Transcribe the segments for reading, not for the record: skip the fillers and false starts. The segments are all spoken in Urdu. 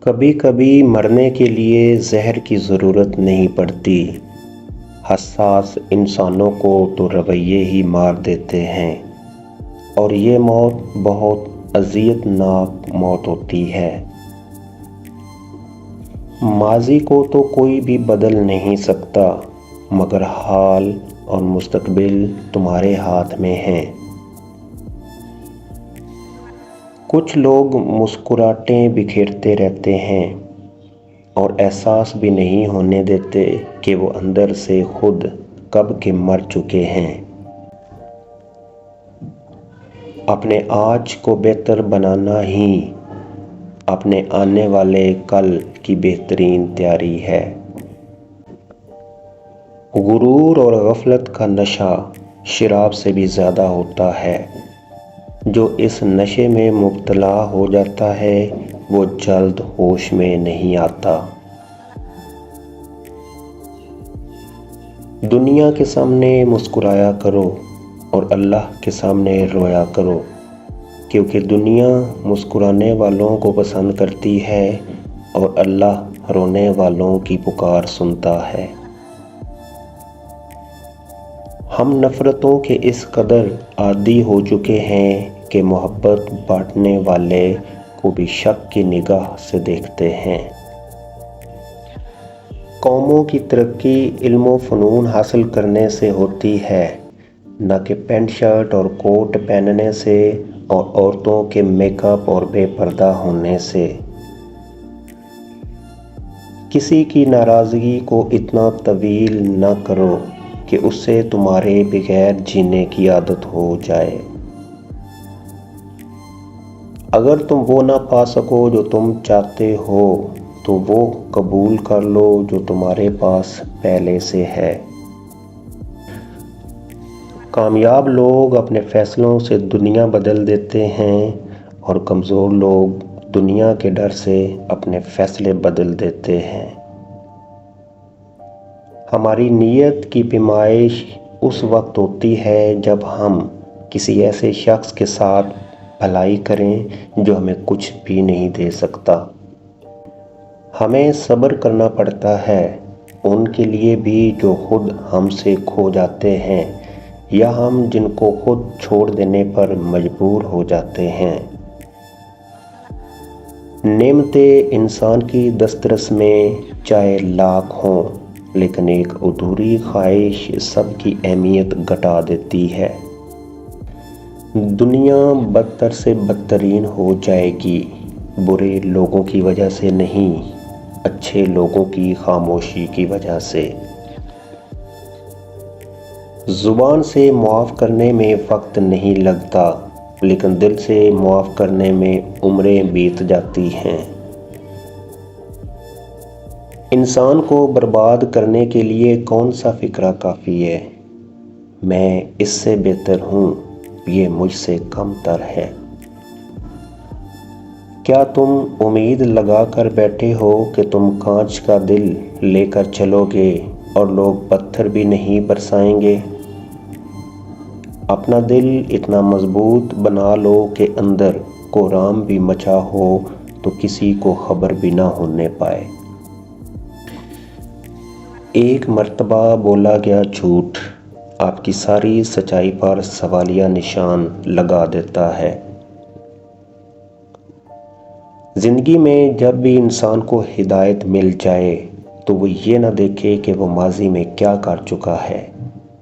کبھی کبھی مرنے کے لیے زہر کی ضرورت نہیں پڑتی، حساس انسانوں کو تو رویے ہی مار دیتے ہیں، اور یہ موت بہت اذیت ناک موت ہوتی ہے۔ ماضی کو تو کوئی بھی بدل نہیں سکتا، مگر حال اور مستقبل تمہارے ہاتھ میں ہیں۔ کچھ لوگ مسکراہٹیں بکھیرتے رہتے ہیں اور احساس بھی نہیں ہونے دیتے کہ وہ اندر سے خود کب کے مر چکے ہیں۔ اپنے آج کو بہتر بنانا ہی اپنے آنے والے کل کی بہترین تیاری ہے۔ غرور اور غفلت کا نشہ شراب سے بھی زیادہ ہوتا ہے۔ جو اس نشے میں مبتلا ہو جاتا ہے وہ جلد ہوش میں نہیں آتا۔ دنیا کے سامنے مسکرایا کرو اور اللہ کے سامنے رویا کرو، کیونکہ دنیا مسکرانے والوں کو پسند کرتی ہے اور اللہ رونے والوں کی پکار سنتا ہے۔ ہم نفرتوں کے اس قدر عادی ہو چکے ہیں کہ محبت بانٹنے والے کو بھی شک کی نگاہ سے دیکھتے ہیں۔ قوموں کی ترقی علم و فنون حاصل کرنے سے ہوتی ہے، نہ کہ پینٹ شرٹ اور کوٹ پہننے سے اور عورتوں کے میک اپ اور بے پردہ ہونے سے۔ کسی کی ناراضگی کو اتنا طویل نہ کرو کہ اس سے تمہارے بغیر جینے کی عادت ہو جائے۔ اگر تم وہ نہ پا سکو جو تم چاہتے ہو تو وہ قبول کر لو جو تمہارے پاس پہلے سے ہے۔ کامیاب لوگ اپنے فیصلوں سے دنیا بدل دیتے ہیں اور کمزور لوگ دنیا کے ڈر سے اپنے فیصلے بدل دیتے ہیں۔ ہماری نیت کی پیمائش اس وقت ہوتی ہے جب ہم کسی ایسے شخص کے ساتھ بھلائی کریں جو ہمیں کچھ بھی نہیں دے سکتا۔ ہمیں صبر کرنا پڑتا ہے ان کے لیے بھی جو خود ہم سے کھو جاتے ہیں یا ہم جن کو خود چھوڑ دینے پر مجبور ہو جاتے ہیں۔ نعمتیں انسان کی دسترس میں چاہے لاکھ ہوں، لیکن ایک ادھوری خواہش سب کی اہمیت گھٹا دیتی ہے۔ دنیا بدتر سے بدترین ہو جائے گی، برے لوگوں کی وجہ سے نہیں، اچھے لوگوں کی خاموشی کی وجہ سے۔ زبان سے معاف کرنے میں وقت نہیں لگتا، لیکن دل سے معاف کرنے میں عمریں بیت جاتی ہیں۔ انسان کو برباد کرنے کے لیے کون سا فکرہ کافی ہے؟ میں اس سے بہتر ہوں، یہ مجھ سے کم تر ہے۔ کیا تم امید لگا کر بیٹھے ہو کہ تم کانچ کا دل لے کر چلو گے اور لوگ پتھر بھی نہیں برسائیں گے؟ اپنا دل اتنا مضبوط بنا لو کہ اندر کورام بھی مچا ہو تو کسی کو خبر بھی نہ ہونے پائے۔ ایک مرتبہ بولا گیا جھوٹ آپ کی ساری سچائی پر سوالیہ نشان لگا دیتا ہے۔ زندگی میں جب بھی انسان کو ہدایت مل جائے تو وہ یہ نہ دیکھے کہ وہ ماضی میں کیا کر چکا ہے،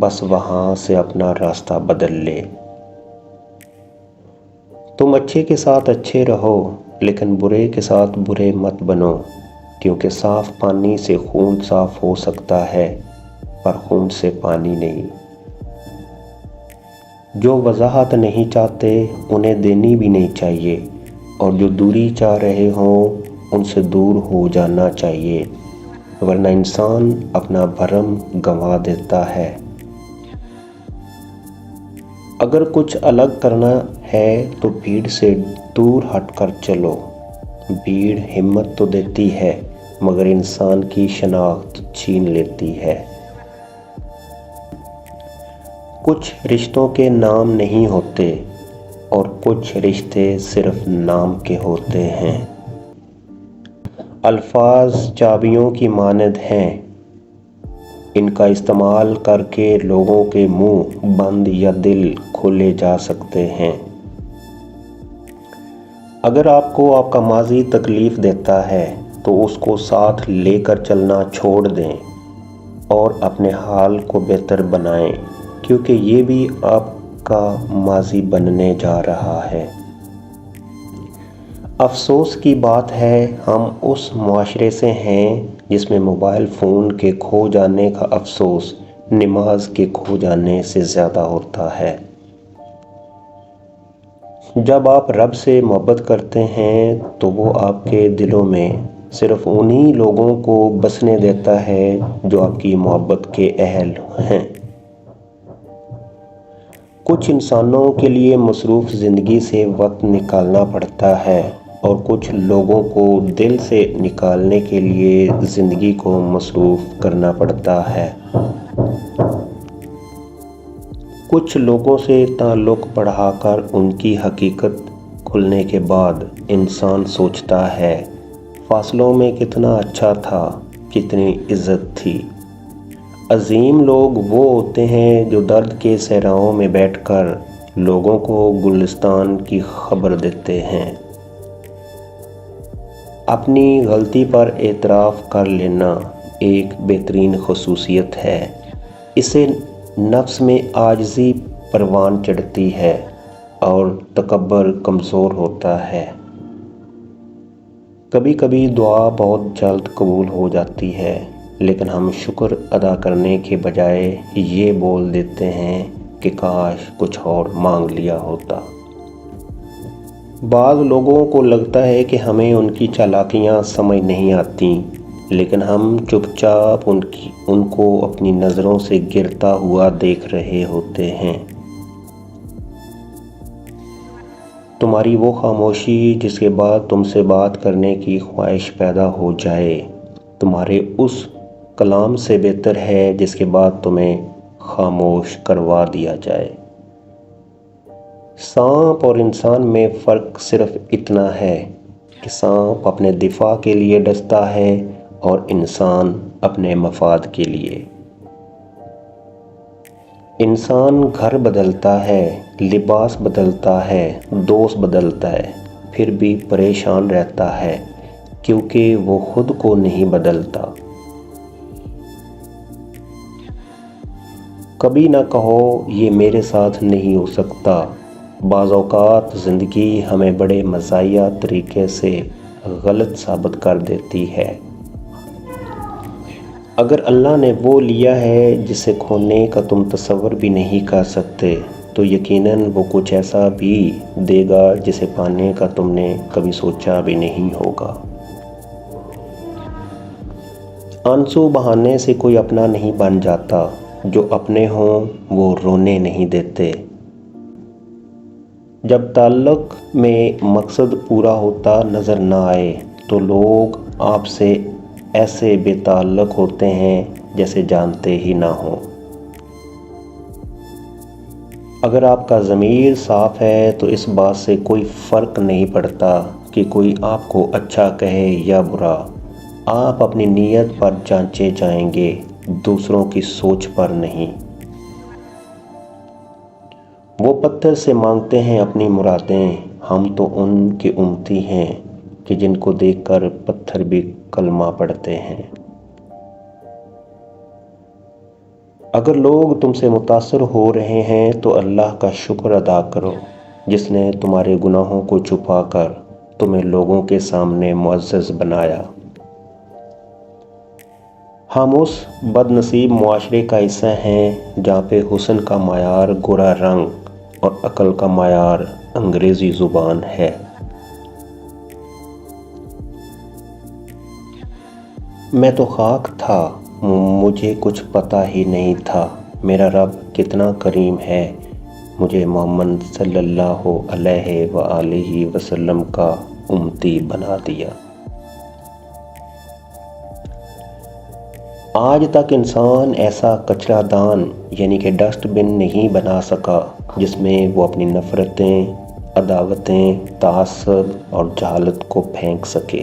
بس وہاں سے اپنا راستہ بدل لے۔ تم اچھے کے ساتھ اچھے رہو، لیکن برے کے ساتھ برے مت بنو، کیونکہ صاف پانی سے خون صاف ہو سکتا ہے پر خون سے پانی نہیں۔ جو وضاحت نہیں چاہتے انہیں دینی بھی نہیں چاہیے، اور جو دوری چاہ رہے ہوں ان سے دور ہو جانا چاہیے، ورنہ انسان اپنا بھرم گنوا دیتا ہے۔ اگر کچھ الگ کرنا ہے تو بھیڑ سے دور ہٹ کر چلو۔ بھیڑ ہمت تو دیتی ہے مگر انسان کی شناخت چھین لیتی ہے۔ کچھ رشتوں کے نام نہیں ہوتے اور کچھ رشتے صرف نام کے ہوتے ہیں۔ الفاظ چابیوں کی مانند ہیں، ان کا استعمال کر کے لوگوں کے منہ بند یا دل کھولے جا سکتے ہیں۔ اگر آپ کو آپ کا ماضی تکلیف دیتا ہے تو اس کو ساتھ لے کر چلنا چھوڑ دیں اور اپنے حال کو بہتر بنائیں، کیونکہ یہ بھی آپ کا ماضی بننے جا رہا ہے۔ افسوس کی بات ہے، ہم اس معاشرے سے ہیں جس میں موبائل فون کے کھو جانے کا افسوس نماز کے کھو جانے سے زیادہ ہوتا ہے۔ جب آپ رب سے محبت کرتے ہیں تو وہ آپ کے دلوں میں صرف انہی لوگوں کو بسنے دیتا ہے جو آپ کی محبت کے اہل ہیں۔ کچھ انسانوں کے لیے مصروف زندگی سے وقت نکالنا پڑتا ہے اور کچھ لوگوں کو دل سے نکالنے کے لیے زندگی کو مصروف کرنا پڑتا ہے۔ کچھ لوگوں سے تعلق بڑھا کر ان کی حقیقت کھلنے کے بعد انسان سوچتا ہے، فاصلوں میں کتنا اچھا تھا، کتنی عزت تھی۔ عظیم لوگ وہ ہوتے ہیں جو درد کے صحراؤں میں بیٹھ کر لوگوں کو گلستان کی خبر دیتے ہیں۔ اپنی غلطی پر اعتراف کر لینا ایک بہترین خصوصیت ہے، اسے نفس میں عاجزی پروان چڑھتی ہے اور تکبر کمزور ہوتا ہے۔ کبھی کبھی دعا بہت جلد قبول ہو جاتی ہے، لیکن ہم شکر ادا کرنے کے بجائے یہ بول دیتے ہیں کہ کاش کچھ اور مانگ لیا ہوتا۔ بعض لوگوں کو لگتا ہے کہ ہمیں ان کی چالاکیاں سمجھ نہیں آتی، لیکن ہم چپ چاپ ان کو اپنی نظروں سے گرتا ہوا دیکھ رہے ہوتے ہیں۔ تمہاری وہ خاموشی جس کے بعد تم سے بات کرنے کی خواہش پیدا ہو جائے، تمہارے اس کلام سے بہتر ہے جس کے بعد تمہیں خاموش کروا دیا جائے۔ سانپ اور انسان میں فرق صرف اتنا ہے کہ سانپ اپنے دفاع کے لیے ڈستا ہے اور انسان اپنے مفاد کے لیے۔ انسان گھر بدلتا ہے، لباس بدلتا ہے، دوست بدلتا ہے، پھر بھی پریشان رہتا ہے کیونکہ وہ خود کو نہیں بدلتا۔ کبھی نہ کہو یہ میرے ساتھ نہیں ہو سکتا۔ بعض اوقات زندگی ہمیں بڑے مزاحیہ طریقے سے غلط ثابت کر دیتی ہے۔ اگر اللہ نے وہ لیا ہے جسے کھونے کا تم تصور بھی نہیں کر سکتے، تو یقیناً وہ کچھ ایسا بھی دے گا جسے پانے کا تم نے کبھی سوچا بھی نہیں ہوگا۔ آنسو بہانے سے کوئی اپنا نہیں بن جاتا، جو اپنے ہوں وہ رونے نہیں دیتے۔ جب تعلق میں مقصد پورا ہوتا نظر نہ آئے تو لوگ آپ سے ایسے بے تعلق ہوتے ہیں جیسے جانتے ہی نہ ہوں۔ اگر آپ کا ضمیر صاف ہے تو اس بات سے کوئی فرق نہیں پڑتا کہ کوئی آپ کو اچھا کہے یا برا، آپ اپنی نیت پر جانچے جائیں گے، دوسروں کی سوچ پر نہیں۔ وہ پتھر سے مانگتے ہیں اپنی مرادیں، ہم تو ان کے امتی ہیں کہ جن کو دیکھ کر پتھر بھی کلمہ پڑھتے ہیں۔ اگر لوگ تم سے متاثر ہو رہے ہیں تو اللہ کا شکر ادا کرو جس نے تمہارے گناہوں کو چھپا کر تمہیں لوگوں کے سامنے معزز بنایا۔ ہم اس بد نصیب معاشرے کا حصہ ہیں جہاں پہ حسن کا معیار گورا رنگ اور عقل کا معیار انگریزی زبان ہے۔ میں تو خاک تھا، مجھے کچھ پتہ ہی نہیں تھا، میرا رب کتنا کریم ہے، مجھے محمد صلی اللہ علیہ وآلہ وسلم کا امتی بنا دیا۔ آج تک انسان ایسا کچرا دان یعنی کہ ڈسٹ بن نہیں بنا سکا جس میں وہ اپنی نفرتیں، عداوتیں، تعصب اور جہالت کو پھینک سکے۔